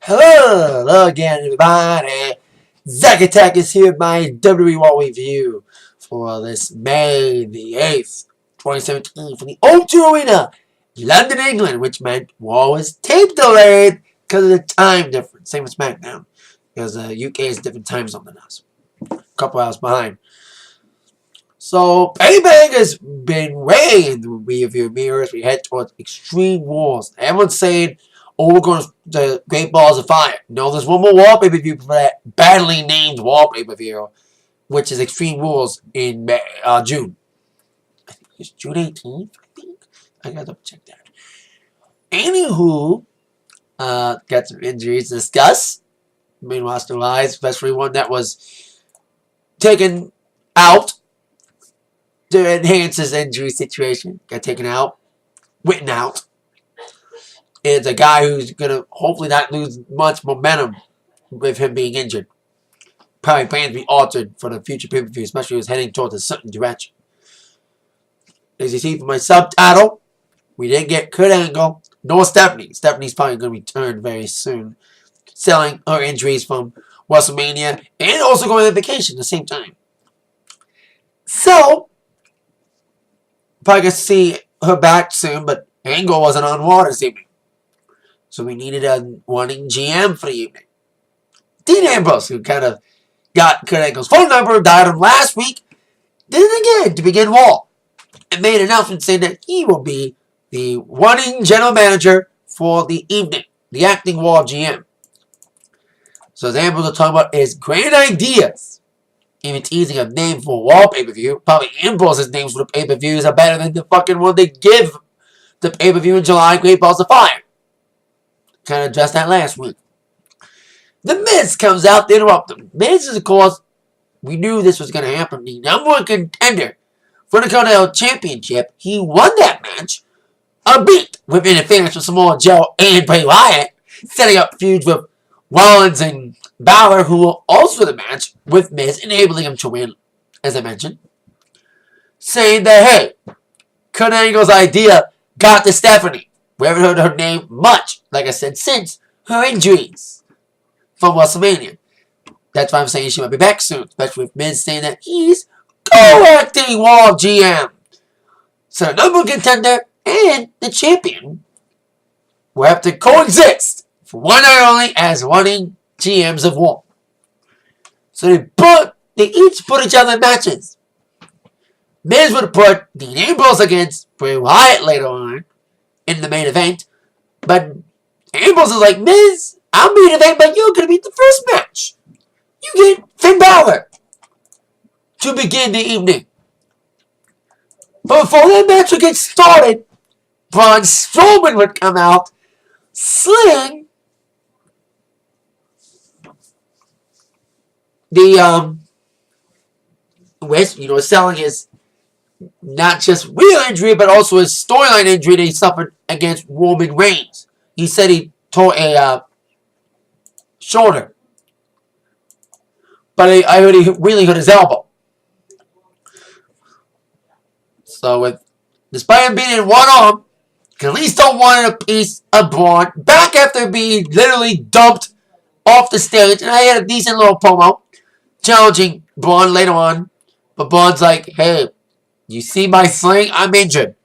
Hello again, everybody. Zack Attack is here with my WWE Raw review for this May the 8th, 2017 for the O2 Arena, London, England, which meant Raw was tape delayed because of the time difference. Same with SmackDown, because the UK is a different time zone than us. A couple hours behind. So, Payback has been way in the rearview mirror as we head towards Extreme Wars. Everyone's saying, oh, we're going to Great Balls of Fire. No, there's one more War pay-per-view for that badly named War pay-per-view, which is Extreme Rules in June. I think it's June 18th, I think. I gotta double check that. Anywho, got some injuries to discuss. Main roster wise, especially one that was taken out to enhance his injury situation. Got taken out. Written out. Is a guy who's going to hopefully not lose much momentum with him being injured. Probably plans to be altered for the future pay-per-view, especially if he's heading towards a certain direction. As you see from my subtitle, we didn't get Kurt Angle nor Stephanie. Stephanie's probably going to return very soon, selling her injuries from WrestleMania and also going on vacation at the same time. So, probably going to see her back soon, but Angle wasn't on Raw this evening. So we needed a running GM for the evening. Dean Ambrose, who kind of got Kurt Angle's phone number, dialed him last week, did it again to begin Raw, and made an announcement saying that he will be the running general manager for the evening, the acting Raw GM. So as Ambrose was talking about his grand ideas, even teasing a name for a Raw pay-per-view, probably Ambrose's names for the pay-per-views are better than the fucking one they give the pay-per-view in July, Great Balls of Fire. Kind of addressed that last week. The Miz comes out to interrupt them. Miz is, of course, we knew this was going to happen. The number one contender for the Continental Championship. He won that match. A beat with interference with Samoa Joe and Bray Wyatt. Setting up feuds with Rollins and Balor, who were also the match with Miz, enabling him to win, as I mentioned. Saying that, hey, Kurt Angle's idea got to Stephanie. We haven't heard her name much, like I said, since her injuries from WrestleMania. That's why I'm saying she might be back soon, especially with Miz saying that he's co-acting Raw GM. So the number one contender and the champion will have to coexist for one night only as running GMs of Raw. So they each put each other in matches. Miz would put Dean Ambrose against Bray Wyatt later on in the main event, but Ambrose is like, Miz, I'll main event, but you're going to be the first match. You get Finn Balor to begin the evening. But before that match would get started, Braun Strowman would come out, sling the selling his not just real injury, but also his storyline injury that he suffered against Roman Reigns. He said he tore a shoulder. But I heard he really hurt his elbow. So despite him being in one arm, Kalisto wanted a piece of Braun back after being literally dumped off the stage. And I had a decent little promo challenging Braun later on. But Braun's like, hey, you see my sling? I'm injured.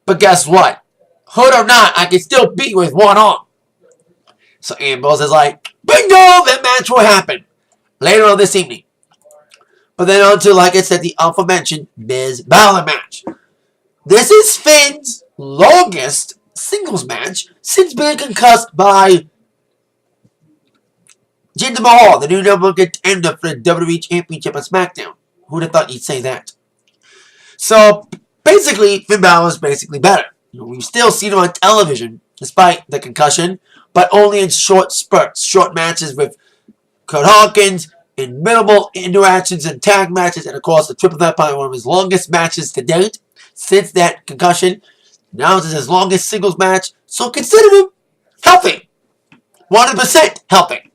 But guess what? Hood or not, I can still beat you with one arm. So Ambrose is like, bingo, that match will happen later on this evening. But then on to, like I said, the aforementioned Miz Balor match. This is Finn's longest singles match since being concussed by Jinder Mahal, the new number one contender for the WWE Championship on SmackDown. Who'd have thought you'd say that? So, basically, Finn Balor is basically better. We've still seen him on television, despite the concussion, but only in short spurts, short matches with Kurt Hawkins, in minimal interactions and tag matches, and of course, the Triple Threat, probably one of his longest matches to date, since that concussion. Now this is his longest singles match, so consider him healthy. 100% healthy.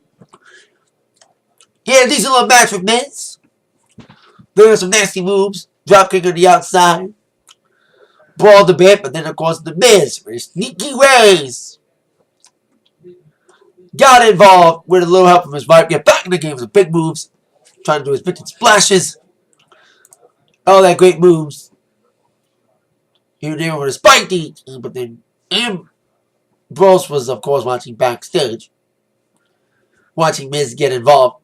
He had a decent little match with Miz. There were some nasty moves. Dropkick on the outside. Brawled a bit, but then of course the Miz with his sneaky ways got involved with a little help from his wife. Get back in the game with the big moves. Trying to do his big splashes. All that great moves. He was there with a spike DT, but then Ambrose was, of course, watching backstage. Watching Miz get involved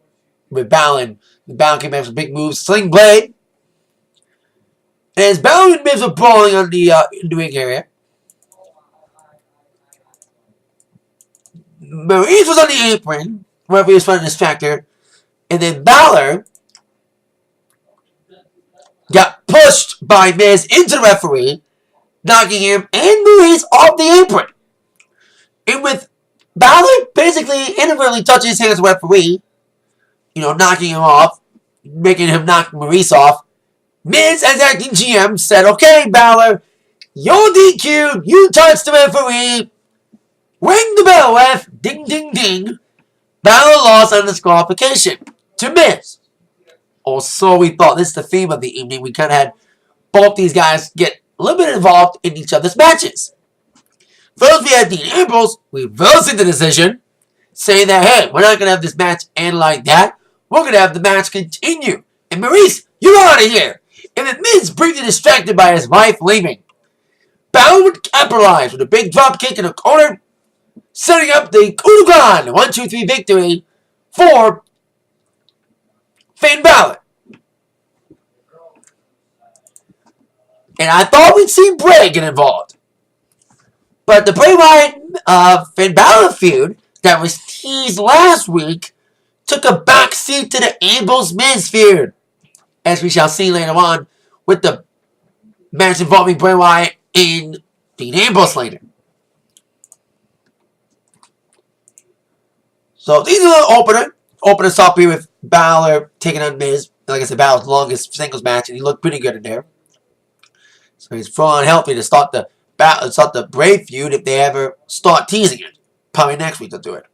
with Balor. Balor came back with big moves. Sling Blade. And as Balor and Miz were brawling on the ring area, Maurice was on the apron, wherever he was fighting this factor, and then Balor got pushed by Miz into the referee, knocking him and Maurice off the apron. And with Balor basically inadvertently touching his hands with the referee, knocking him off, making him knock Maurice off, Miz, as acting GM, said, "Okay, Balor, you're DQ'd. You touched the referee. Ring the bell, ref. Ding, ding, ding." Balor lost on disqualification to Miz. Or so we thought. This is the theme of the evening. We kind of had both these guys get a little bit involved in each other's matches. First, we had Dean Ambrose reversing the decision, saying that, hey, we're not going to have this match end like that. We're going to have the match continue. And Maurice, you're out of here. And then Miz, briefly distracted by his wife leaving, Balor would capitalize with a big drop kick in the corner, setting up the coup de grace, 1-2-3 victory for Finn Balor. And I thought we'd see Bray get involved. But the Bray Wyatt Finn Balor feud that was teased last week took a backseat to the Ambrose Miz feud, as we shall see later on with the match involving Bray Wyatt and Dean Ambrose later. So these are the opener. Open us up here with Balor taking on Miz. Like I said, Balor's longest singles match, and he looked pretty good in there. So he's full on healthy to start the Bray feud if they ever start teasing it. Probably next week they'll do it.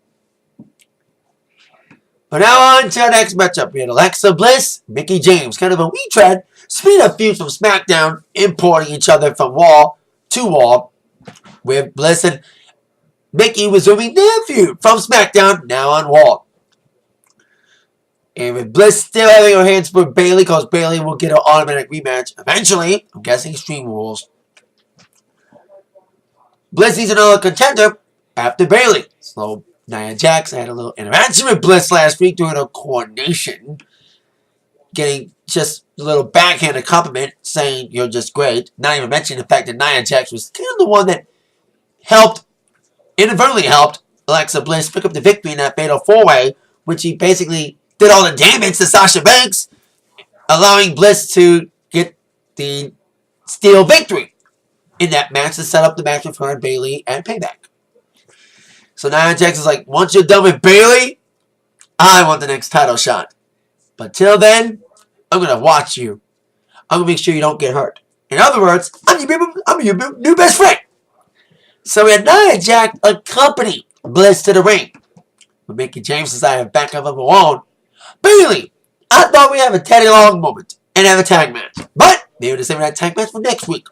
But now on to our next matchup. We had Alexa Bliss, Mickie James. Kind of a retread. Speed of feuds from SmackDown, importing each other from wall to wall. With Bliss and Mickie resuming their feud from SmackDown, now on Raw. And with Bliss still having her hands for Bayley, because Bayley will get an automatic rematch eventually. I'm guessing Extreme Rules. Bliss needs another contender after Bayley. So Nia Jax had a little interaction with Bliss last week during a coronation. Getting just a little backhanded compliment saying you're just great. Not even mentioning the fact that Nia Jax was kind of the one that inadvertently helped Alexa Bliss pick up the victory in that fatal 4-way, which he basically did all the damage to Sasha Banks, allowing Bliss to get the steel victory in that match to set up the match with her and Bayley and Payback. So Nia Jax is like, once you're done with Bayley, I want the next title shot. But till then, I'm going to watch you. I'm going to make sure you don't get hurt. In other words, I'm your new best friend. So we had Nia Jax accompany Bliss to the ring. But Mickie James decided to back up on her own. Bayley, I thought we'd have a Teddy Long moment and have a tag match. But maybe we'll save that tag match for next week.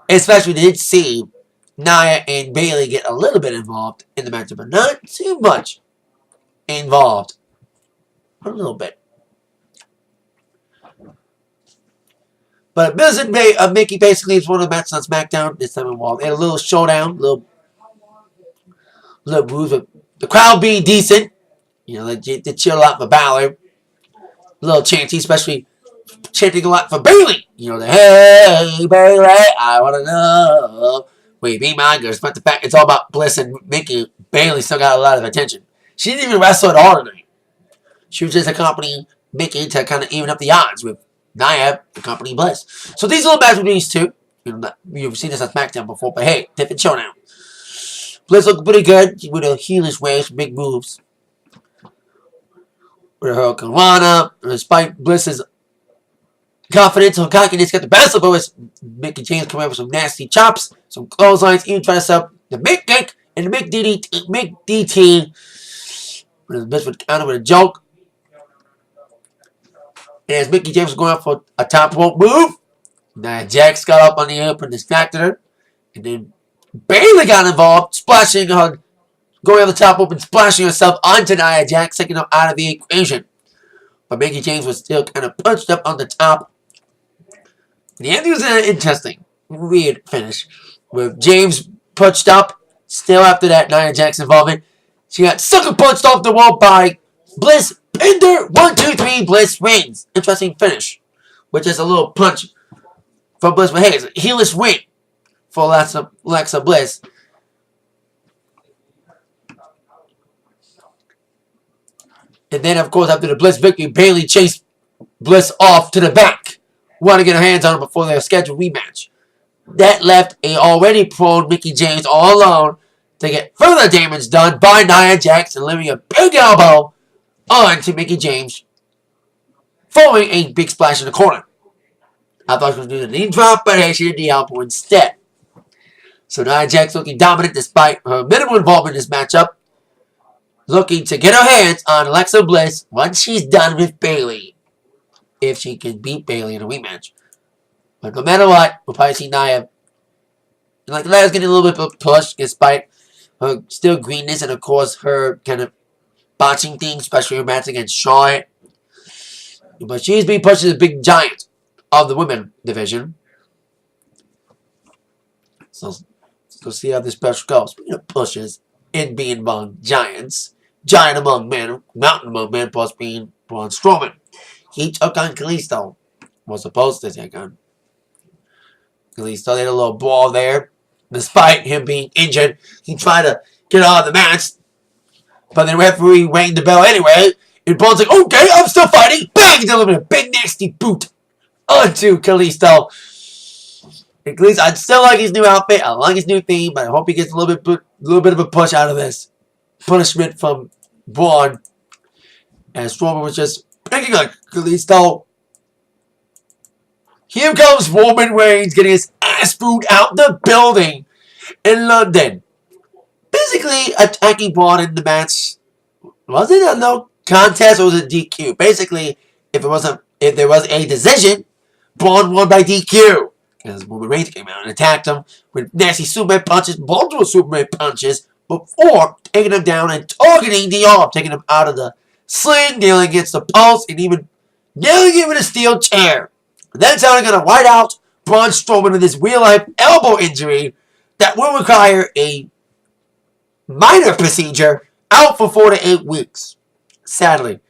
Especially we did see Nia and Bayley get a little bit involved in the matchup, but not too much involved. A little bit. But Miz and Mickie basically is one of the matches on SmackDown this time involved. They had a little showdown, little moves. The crowd being decent. They cheer a lot for Balor. A little chanty, especially chanting a lot for Bayley. Hey, Bayley, I want to know. Will you be my girl? Despite the fact it's all about Bliss and Mickie, Bayley still got a lot of attention. She didn't even wrestle at all tonight. She was just accompanying Mickie to kind of even up the odds with Nia accompanying Bliss. So these little matches with these two. You've seen this on SmackDown before, but hey, different showdown. Bliss looked pretty good with her heelish waves, big moves. With her Hurricanrana, despite Bliss's confidence or cockiness got the best of her, as Mickie James coming up with some nasty chops, some clotheslines, even trying to set up the Mick Kick and the Mick DT. Bliss would counter with a joke. And as Mickie James was going up for a top rope move, Nia Jax got up on the apron and distracted her. And then Bayley got involved, splashing her going on the top rope and splashing herself onto Nia Jax, taking her out of the equation. But Mickie James was still kind of punched up on the top. The ending was an interesting, weird finish. With James punched up, still after that Nia Jax involvement. She got sucker punched off the wall by Bliss. Pinned her. 1, 2, 3. Bliss wins. Interesting finish. Which is a little punch for Bliss. But hey, it's a heelish win for Alexa Bliss. And then, of course, after the Bliss victory, Bayley chased Bliss off to the back. Want to get her hands on her before their scheduled rematch. That left a already prone Mickie James all alone to get further damage done by Nia Jax, delivering a big elbow onto Mickie James, following a big splash in the corner. I thought she was going to do the knee drop, but hey, she did the elbow instead. So Nia Jax looking dominant despite her minimal involvement in this matchup, looking to get her hands on Alexa Bliss once she's done with Bayley, if she can beat Bayley in a rematch. But no matter what, we'll probably see Nia. Like, Nia's getting a little bit of a push despite her still greenness and, of course, her kind of botching things, especially her match against Charlotte. But she's being pushed as a big giant of the women division. So let's go see how this special goes. Speaking of pushes and being among giants, giant among men, mountain among men, plus being Braun Strowman. He took on Kalisto. Was supposed to take on Kalisto. They had a little brawl there. Despite him being injured, he tried to get out of the match. But the referee rang the bell anyway. And Braun's like, okay, I'm still fighting. Bang! He delivered a big nasty boot onto Kalisto. And Kalisto, I still like his new outfit. I like his new theme. But I hope he gets a little bit of a push out of this punishment from Braun. And Strowman was just picking on Kalisto. Here comes Roman Reigns getting his ass booed out the building in London. Basically attacking Braun in the match. Was it a no contest or was it DQ? Basically, if there was a decision, Braun won by DQ. Because Roman Reigns came out and attacked him with nasty Superman punches, multiple Superman punches, before taking him down and targeting the arm, taking him out of the sling, nailing against the post, and even nailing him with a steel chair. That's how they're going to white out Braun Strowman with his real-life elbow injury that will require a minor procedure out for 4 to 8 weeks. Sadly,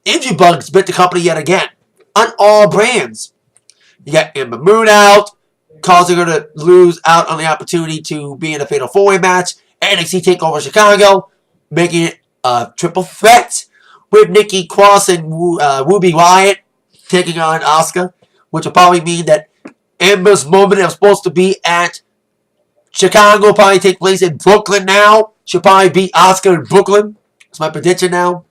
injury bugs bit the company yet again on all brands. You got Ember Moon out, causing her to lose out on the opportunity to be in a Fatal 4-Way match. NXT TakeOver Chicago, making it a triple threat with Nikki Cross and Ruby Riott taking on Asuka, which will probably mean that Amber's moment that was supposed to be at Chicago will probably take place in Brooklyn now. She'll probably beat Asuka in Brooklyn. That's my prediction now.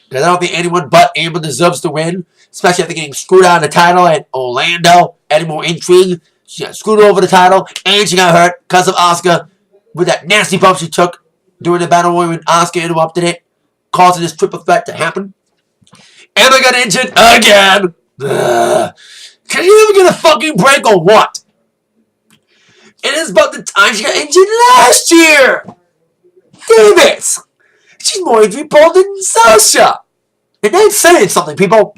Because I don't think anyone but Amber deserves to win, especially after getting screwed out of the title at Orlando. Adding more intrigue. She got screwed over the title, and she got hurt because of Asuka with that nasty bump she took during the battle when Asuka interrupted it, causing this triple threat to happen. Amber got injured again. Can you ever get a fucking break or what? It is about the time she got injured last year. Damn it. She's more injury prone than Sasha. And that's saying something, people.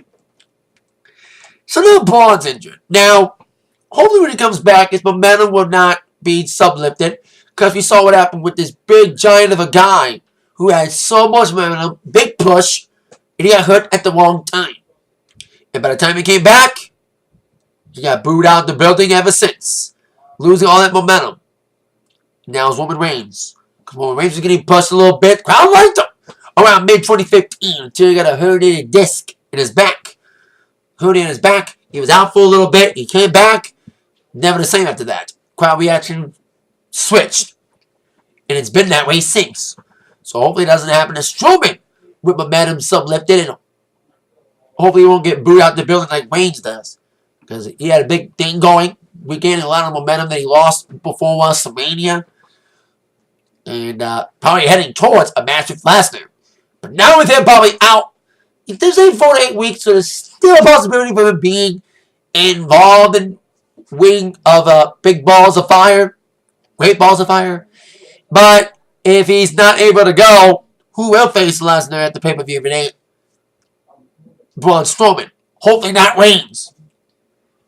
So now Braun's injured. Now, hopefully when he comes back, his momentum will not be sublifted. Because we saw what happened with this big giant of a guy who had so much momentum, big push, and he got hurt at the wrong time. And by the time he came back, he got booed out of the building ever since, losing all that momentum. Now it's Roman Reigns. Because Roman Reigns was getting pushed a little bit. Crowd liked him around mid-2015 until he got a herniated disc in his back. Hernia in his back. He was out for a little bit. He came back. Never the same after that. Crowd reaction switched. And it's been that way since. So hopefully it doesn't happen to Strowman with momentum sublifted, and hopefully he won't get booed out the building like Reigns does. Because he had a big thing going, regaining a lot of momentum that he lost before WrestleMania. And probably heading towards a match with Lesnar. But now with him probably out, there's 4 to 8 weeks, so there's still a possibility for him being involved in Wing of Big Balls of Fire. Great Balls of Fire. But If he's not able to go, who will face Lesnar at the pay-per-view if it ain't Braun Strowman? Hopefully not Reigns.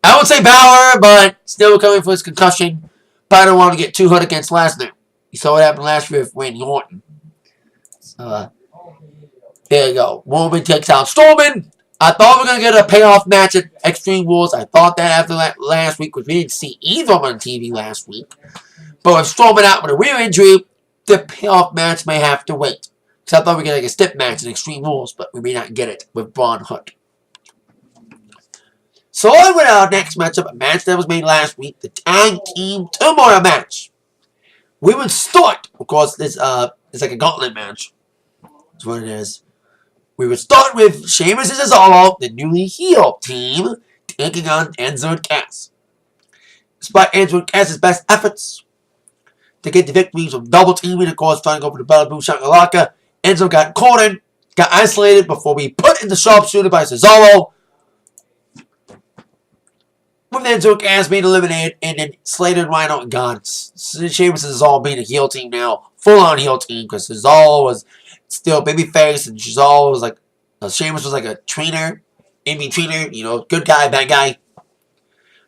I would say Balor, but still coming for his concussion. But I don't want to get too hurt against Lesnar. You saw what happened last year with Randy Orton. So, there you go. Roman takes out Strowman. I thought we were going to get a payoff match at Extreme Rules. I thought that after last week, because we didn't see either of them on TV last week. But with Strowman out with a rear injury, the payoff match may have to wait. Because I thought we were going to get a stip match in Extreme Rules, but we may not get it with Braun Hunt. So on with our next matchup, a match that was made last week, the Tag Team Turmoil match. We would start, of course, this it's like a gauntlet match. That's what it is. We would start with Sheamus and Cesaro, the newly heel team, taking on Enzo and Cass. Despite Enzo and Cass's best efforts to get the victories from double teaming, of course, trying to go for the Bella Boom Shakalaka, Enzo got caught in, got isolated before we put in the sharpshooter by Cesaro. With Enzo and Cass being eliminated, and then Slater and Rhino and gone. Sheamus and Cesaro being a heel team now, full-on heel team, because Cesaro was still babyface, and Cesaro was like, Sheamus was like a trainer, in-betweener, you know, good guy, bad guy,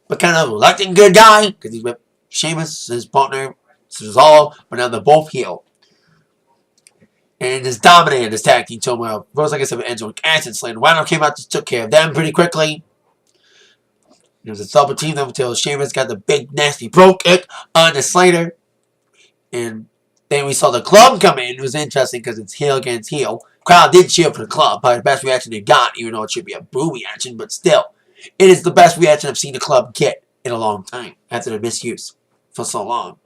but kind of reluctant good guy, because he's with Sheamus, his partner, Cesaro, but now they're both heel. And just dominated this tag team turmoil. First, like I said, with Enzo and Cass, and Slater and Rhino came out, just took care of them pretty quickly. It was a double team until Sheamus got the big nasty pro kick on the Slater. And then we saw the club come in. It was interesting because it's heel against heel. Crowd did cheer for the club. Probably the best reaction they got, even though it should be a boo reaction. But still, it is the best reaction I've seen the club get in a long time after the misuse for so long.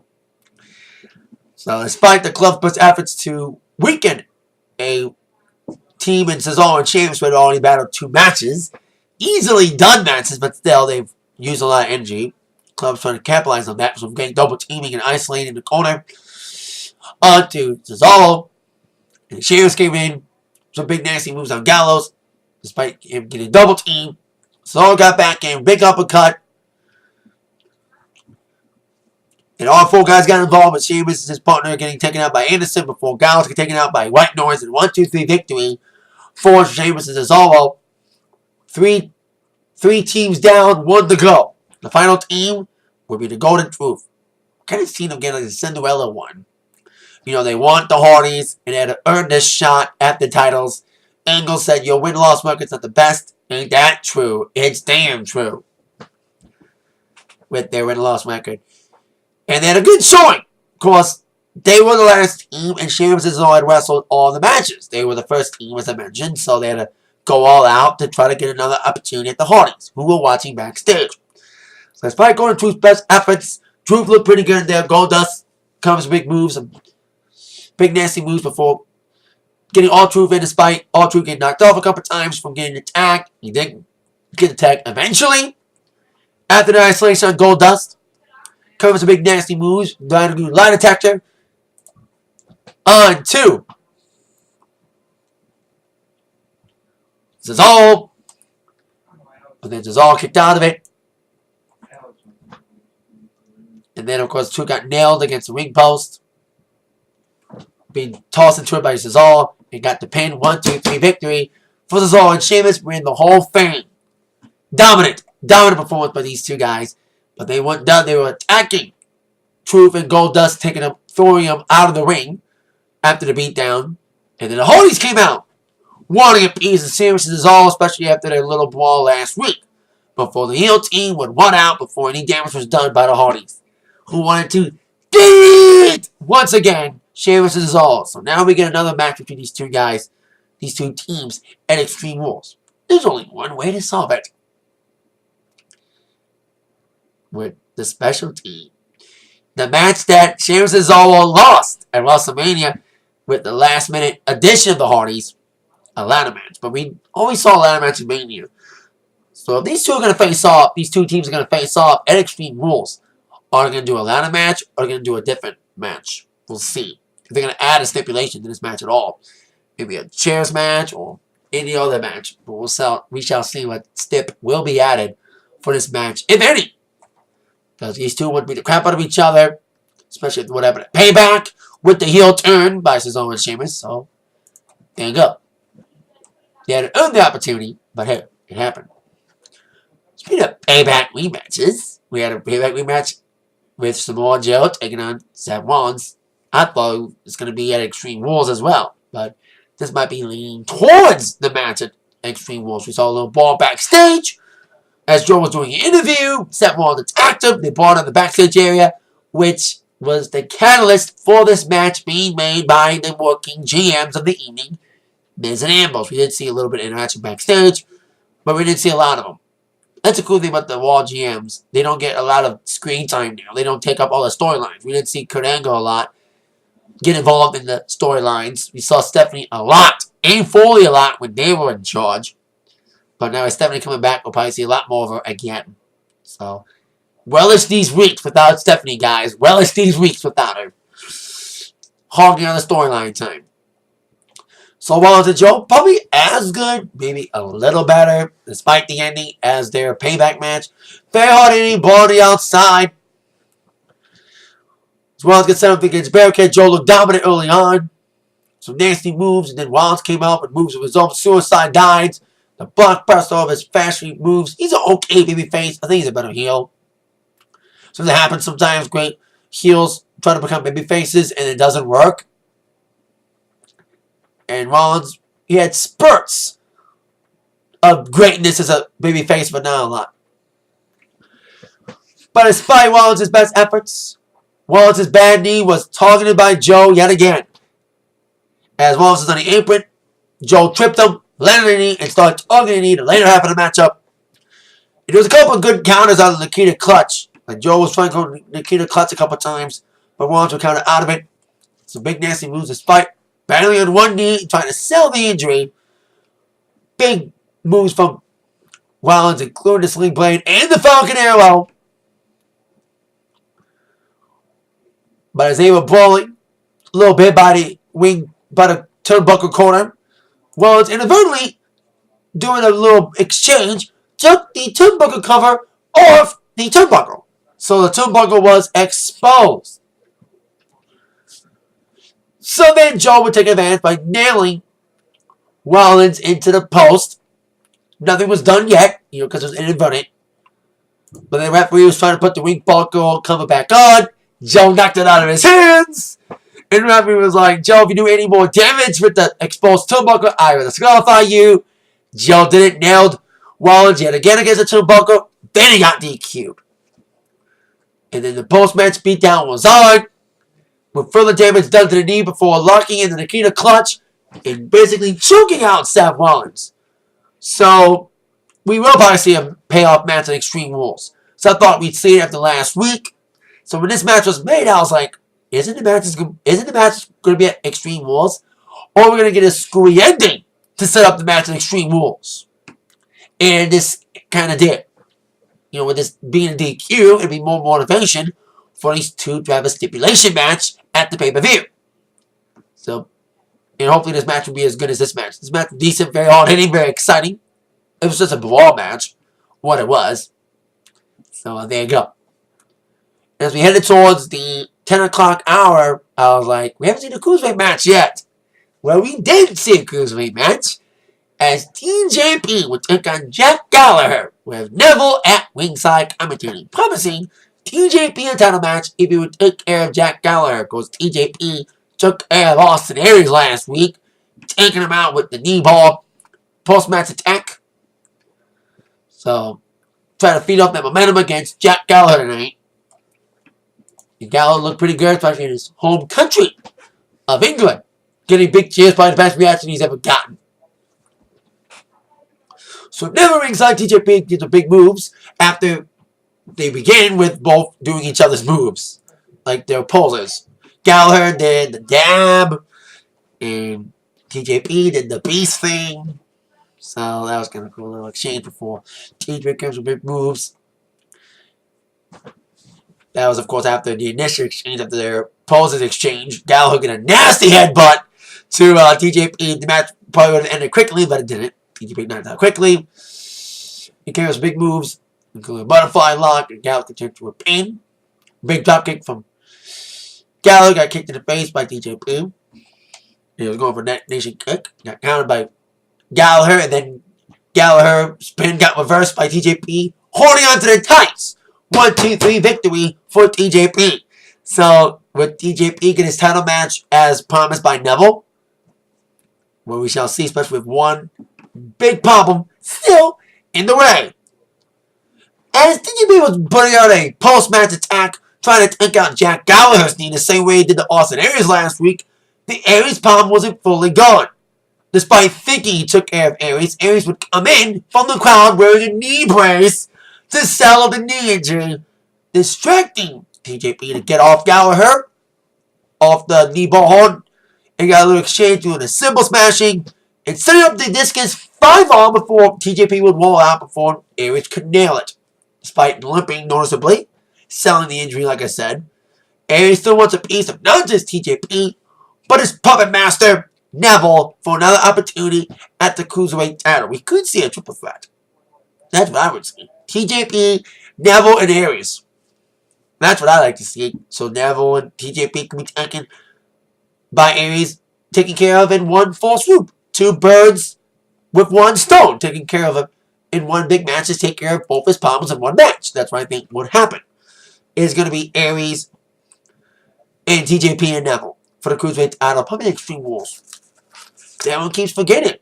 So despite the club's efforts to weaken a team in Cesaro and Sheamus who had already battled 2 matches, easily done matches, but still they've used a lot of energy. Club's trying to capitalize on that, so we're getting double teaming and isolating in the corner onto Cesaro. And Sheamus came in, some big nasty moves on Gallows, despite him getting double teamed. Cesaro got back in, big uppercut. And all 4 guys got involved, with Sheamus and his partner getting taken out by Anderson before Gallows got taken out by White Noise, and 1-2-3 victory for Sheamus and Cesaro. Three teams down, 1 to go. The final team will be the Golden Truth. Kind of seen them get like a Cinderella one. You know, they want the Hardys, and they had to earn this shot at the titles. Angle said, your win-loss record's not the best. Ain't that true? It's damn true. With their win-loss record. And they had a good showing. Of course, they were the last team, and Sheamus and Cesaro had wrestled all the matches. They were the first team, as I mentioned, so they had to go all out to try to get another opportunity at the Hardys, who were watching backstage. So despite Golden Truth's best efforts, Truth looked pretty good in there. Goldust comes with big moves, some big nasty moves before getting R-Truth in, despite R-Truth getting knocked off a couple times from getting attacked. He did get attacked eventually. After the isolation on Goldust, comes with big nasty moves. Line detector on 2. Cesaro. But then Cesaro kicked out of it. And then, of course, Truth got nailed against the ring post. Being tossed into it by Cesaro. And got the pin. 1-2-3 victory for Cesaro and Sheamus. Win the whole thing. Dominant performance by these 2 guys. But they weren't done. They were attacking Truth and Goldust, taking him, throwing him out of the ring after the beatdown. And then the Hardys came out, wanting a piece of Sheamus and Cesaro, especially after their little brawl last week. Before the heel team would run out before any damage was done by the Hardys, who wanted to beat once again Sheamus and Cesaro. So now we get another match between these 2 guys, these 2 teams at Extreme Rules. There's only one way to solve it. With the special team. The match that Sheamus and Cesaro lost at WrestleMania with the last minute addition of the Hardys. A ladder match. But we always saw a ladder match in Mania. So if these 2 are going to face off, these 2 teams are going to face off at Extreme Rules. Are they going to do a ladder match or are they going to do a different match? We'll see. If they're going to add a stipulation to this match at all. Maybe a chairs match or any other match. But we shall see what stip will be added for this match, if any. Because these 2 would beat the crap out of each other. Especially if what happened at Payback. with the heel turn by Cesaro and Sheamus. So, there you go. They had to earn the opportunity, but hey, it happened. Speaking of payback rematches, we had a payback rematch with Samoa Joe taking on Seth Rollins. I thought it was going to be at Extreme Rules as well, but this might be leaning towards the match at Extreme Rules. We saw a little ball backstage as Joe was doing an interview. Seth Rollins attacked him. They brought in the backstage area, which was the catalyst for this match being made by the working GMs of the evening, Miz and Ambrose. We did see a little bit of interaction backstage, but we didn't see a lot of them. That's a cool thing about the Raw GMs. They don't get a lot of screen time now. They don't take up all the storylines. We didn't see Kurt Angle a lot get involved in the storylines. We saw Stephanie a lot, and Foley a lot when they were in charge. But now with Stephanie coming back, we'll probably see a lot more of her again. So, relish these weeks without Stephanie, guys. Relish these weeks without her. Hogging on the storyline time. So Rollins and Joe, probably as good, maybe a little better, despite the ending, as their payback match. Very hard hitting, ball on the outside. So Rollins gets set up against barricade. Joe looked dominant early on. Some nasty moves, and then Rollins came out with moves of his own. Suicide dives. The blockbuster of his fast moves. He's an okay babyface. I think he's a better heel. So that happens sometimes. Great heels try to become babyfaces, and it doesn't work. And Rollins, he had spurts of greatness as a babyface, but not a lot. But despite Rollins' best efforts, Rollins' bad knee was targeted by Joe yet again. As Rollins was on the apron, Joe tripped him, landed a knee, and started targeting the knee the later half of the matchup. And there was a couple of good counters out of the Nikita Clutch. Like Joe was trying to go Nikita Clutch a couple of times, but Rollins was counter out of it. Some big nasty moves despite battling on one knee, trying to sell the injury. Big moves from Rollins, including the Sling Blade and the Falcon Arrow. But as they were brawling, a little bit by the wing, by the turnbuckle corner, Rollins inadvertently, doing a little exchange, took the turnbuckle cover off the turnbuckle. So the turnbuckle was exposed. So then Joe would take advantage by nailing Rollins into the post. Nothing was done yet, because it was inadvertent. But the referee was trying to put the ring buckle cover back on. Joe knocked it out of his hands. And the referee was like, Joe, if you do any more damage with the exposed turnbuckle, I will disqualify you. Joe did it, nailed Rollins yet again against the turnbuckle. Then he got DQ'd. And then the post-match beatdown was on, with further damage done to the knee before locking in the Nikita Clutch and basically choking out Seth Rollins. So, we will probably see a payoff match at Extreme Rules. So I thought we'd see it after last week. So when this match was made, I was like, isn't the match going to be at Extreme Rules? Or are we going to get a screwy ending to set up the match at Extreme Rules? And this kind of did. With this being a DQ, it'd be more motivation for these two to have a stipulation match at the pay-per-view. So, and hopefully this match will be as good as this match. This match was decent, very hard-hitting, very exciting. It was just a brawl match, what it was. So, there you go. As we headed towards the 10 o'clock hour, I was like, we haven't seen a cruiserweight match yet. Well, we did see a cruiserweight match, as TJP would take on Jack Gallagher with Neville at ringside commentating, promising TJP a title match if he would take care of Jack Gallagher, because TJP took care of Austin Aries last week, taking him out with the knee ball post-match attack. So, try to feed off that momentum against Jack Gallagher tonight. And Gallagher looked pretty good, especially in his home country of England, getting big cheers, probably the best reaction he's ever gotten. So Neville ringside, TJP gets the big moves after they begin with both doing each other's moves, like their poses. Gallagher did the dab, and TJP did the beast thing. So that was kind of cool, little exchange before TJP comes with big moves. That was, of course, after the initial exchange, after their poses exchange. Gallagher got a nasty headbutt to TJP. The match probably would have ended quickly, but it didn't. TJP knocked out quickly. He carries big moves, including a butterfly lock, and Gallagher turned to a pin. Big dropkick from Gallagher got kicked in the face by TJP. He was going for a nation kick. Got countered by Gallagher, and then Gallagher's pin got reversed by TJP, holding on to the tights. 1-2-3 victory for TJP. So, with TJP getting his title match as promised by Neville, where we shall see, especially with one big problem still in the way. As TJP was putting out a post-match attack, trying to take out Jack Gallagher's knee the same way he did to Austin Aries last week, the Aries problem wasn't fully gone. Despite thinking he took care of Aries, Aries would come in from the crowd wearing a knee brace to sell the knee injury, distracting TJP to get off Gallagher, off the knee ball hold, and got a little exchange doing a cymbal smashing, and setting up the discus 5-arm before TJP would roll out before Aries could nail it. Despite limping noticeably, selling the injury like I said, Aries still wants a piece of not just TJP, but his puppet master, Neville, for another opportunity at the Cruiserweight title. We could see a triple threat. That's what I would see. TJP, Neville, and Aries. That's what I like to see. So Neville and TJP can be taken by Aries, taken care of in one full swoop. 2 birds with 1 stone, taken care of him in one big match to take care of both his problems in one match. That's what I think would happen. It's going to be Aries and TJP and Neville for the Cruiserweight title, probably Extreme Rules. Everyone keeps forgetting.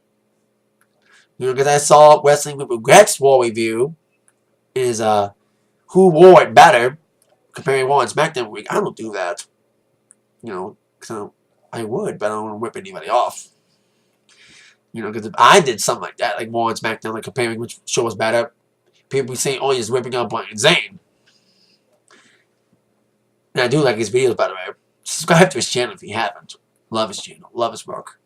You know, because I saw Wrestling with Regrets War review is who wore it better, comparing Raw and SmackDown week. I don't do that. You know, because I would, but I don't want to rip anybody off. You know, because if I did something like that, like Raw and SmackDown, like comparing which show was better, people be saying, oh, he's ripping on Brian Zane. And I do like his videos, by the way. Subscribe to his channel if you haven't. Love his channel. Love his work.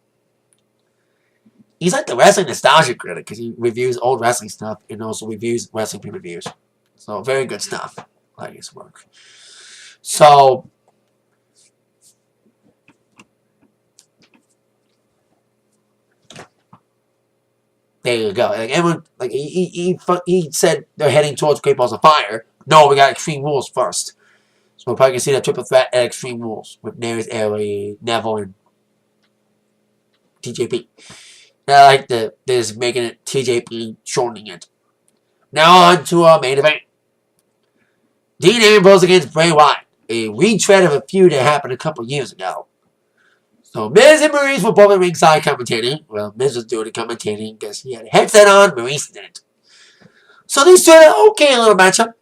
He's like the wrestling nostalgia critic because he reviews old wrestling stuff and also reviews wrestling pay-per-views. So, very good stuff. I like his work. So, there you go. Like everyone, like he said they're heading towards Great Balls of Fire. No, we got Extreme Rules first. So we're probably going to see that triple threat at Extreme Rules with Aries, Neville, and TJP. And I like this making it TJP, shortening it. Now on to our main event. Dean Ambrose against Bray Wyatt. A retread of a feud that happened a couple years ago. So Miz and Maurice were both at ringside commentating. Well, Miz was doing the commentating because he had a headset on, Maurice didn't. So these two had an okay little matchup.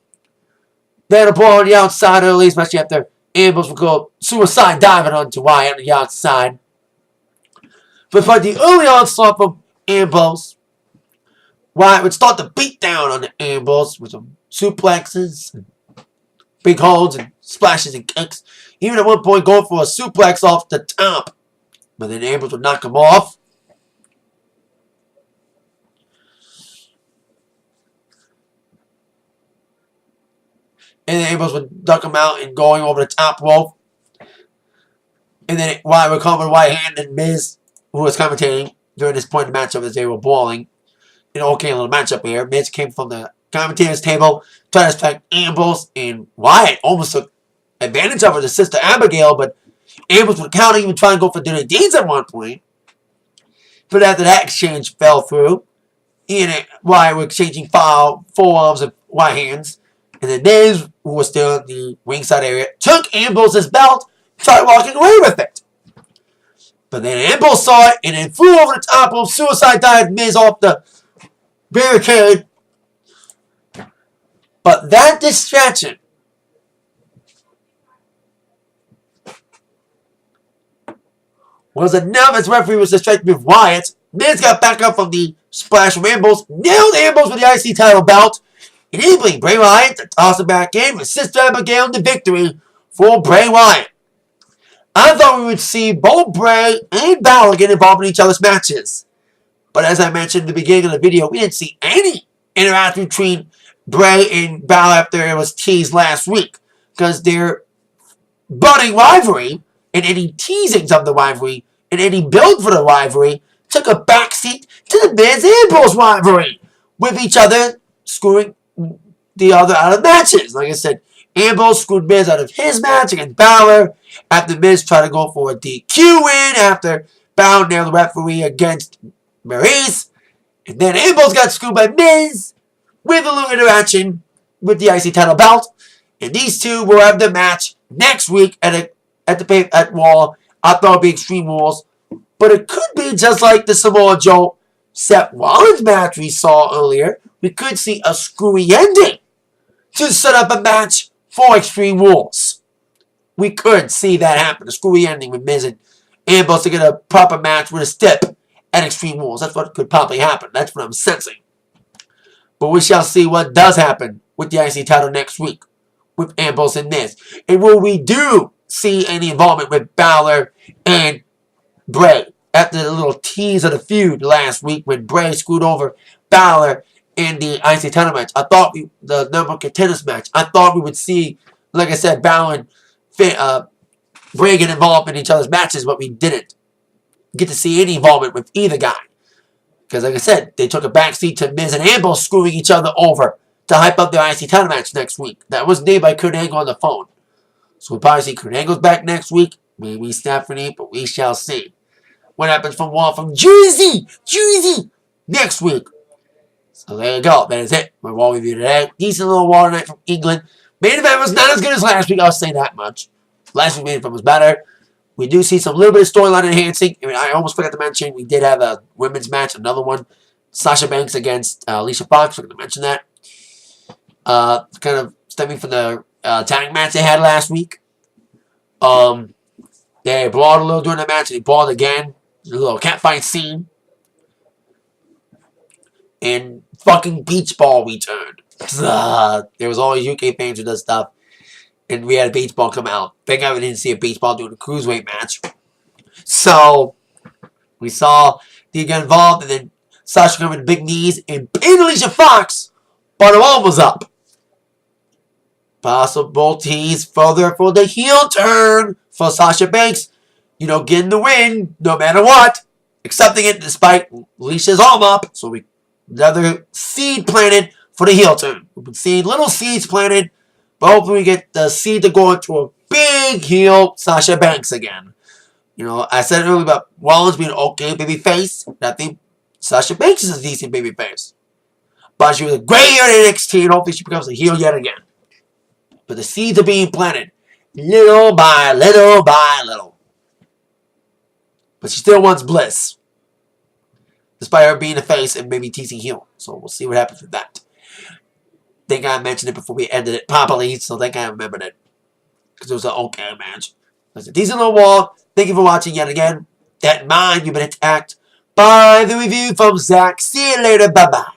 They had a ball on the outside early, especially after Ambrose would go suicide diving onto Wyatt on the outside. But by the early onslaught from Ambrose, Wyatt would start to beat down on the Ambrose with some suplexes, and big holds, and splashes and kicks. Even at one point going for a suplex off the top. But then Ambrose would knock him off. And then Ambrose would duck him out and going over the top rope. And then Wyatt would come with right hand, and Miz, who was commentating during this point in the matchup as they were brawling. An okay little matchup here. Miz came from the commentator's table, tried to strike Ambrose, and Wyatt almost took advantage of his sister Abigail, but Ambrose would counter, even trying to go for dirty deeds at one point. But after that exchange fell through, he and Wyatt were exchanging forearms and right hands. And then Miz, who was still in the ringside area, took Ambrose's belt and started walking away with it. But then Ambrose saw it and then flew over the top rope, suicide dived Miz off the barricade. But that distraction was enough as referee was distracted with Wyatt. Miz got back up from the splash from Ambrose, nailed Ambrose with the IC title belt, enabling Bray Wyatt to toss it back in with Sister Abigail the victory for Bray Wyatt. I thought we would see both Bray and Balor get involved in each other's matches. But as I mentioned in the beginning of the video, we didn't see any interaction between Bray and Balor after it was teased last week. Because their budding rivalry and any teasings of the rivalry and any build for the rivalry took a backseat to the Miz Ambrose rivalry with each other screwing the other out of matches. Like I said, Ambrose screwed Miz out of his match against Balor after Miz tried to go for a DQ win after Balor nailed the referee against Maurice. And then Ambrose got screwed by Miz with a little interaction with the IC title belt. And these two will have the match next week at Raw. I thought it would be Extreme Rules. But it could be just like the Samoa Joe Seth Rollins match we saw earlier. We could see a screwy ending to set up a match for Extreme Rules. We could see that happen. A screwy ending with Miz and Ambrose to get a proper match with a step at Extreme Rules. That's what could probably happen. That's what I'm sensing. But we shall see what does happen with the IC title next week with Ambrose and Miz. And will we do see any involvement with Balor and Bray after the little tease of the feud last week when Bray screwed over Balor in the IC title match? I thought the number one contenders match. I thought we would see, like I said, Balor and Bray get involved in each other's matches, but we didn't get to see any involvement with either guy. Because, like I said, they took a backseat to Miz and Ambrose screwing each other over to hype up their IC title match next week. That was named by Kurt Angle on the phone. So we'll probably see Kurt Angle's back next week. Maybe Stephanie, but we shall see what happens from Jersey next week. So there you go. That is it. My Raw review today. Decent little Raw night from England. Main event was not as good as last week. I'll say that much. Last week's main event was better. We do see some little bit of storyline enhancing. I mean, I almost forgot to mention we did have a women's match, another one. Sasha Banks against Alicia Fox. Forgot to mention that. Kind of stemming from the tag match they had last week. They brawled a little during the match, and they brawled again. A little catfight scene. And fucking Beach Ball returned. There was always UK fans who does stuff. And we had a Beach Ball come out. Thank God we didn't see a Beach Ball doing a cruiserweight match. So, we saw they get involved, and then Sasha coming to big knees and pinned Alicia Fox, but her arm was up. Possible tease further for the heel turn for Sasha Banks. You know, getting the win no matter what. Accepting it despite Alicia's arm up. So another seed planted for the heel turn. We've been seeing little seeds planted. But hopefully we get the seed to go into a big heel Sasha Banks again. You know, I said earlier about Rollins being an okay baby face. I think Sasha Banks is a decent baby face. But she was a great year at NXT, and hopefully she becomes a heel yet again. But the seeds are being planted little by little by little. But she still wants Bliss. Despite her being a face and maybe teasing heel. So we'll see what happens with that. Think I mentioned it before we ended it properly, so I think I remembered it. Because it was an okay match. It was a decent little Raw. Thank you for watching yet again. That in mind, you've been attacked by the review from Zach. See you later. Bye-bye.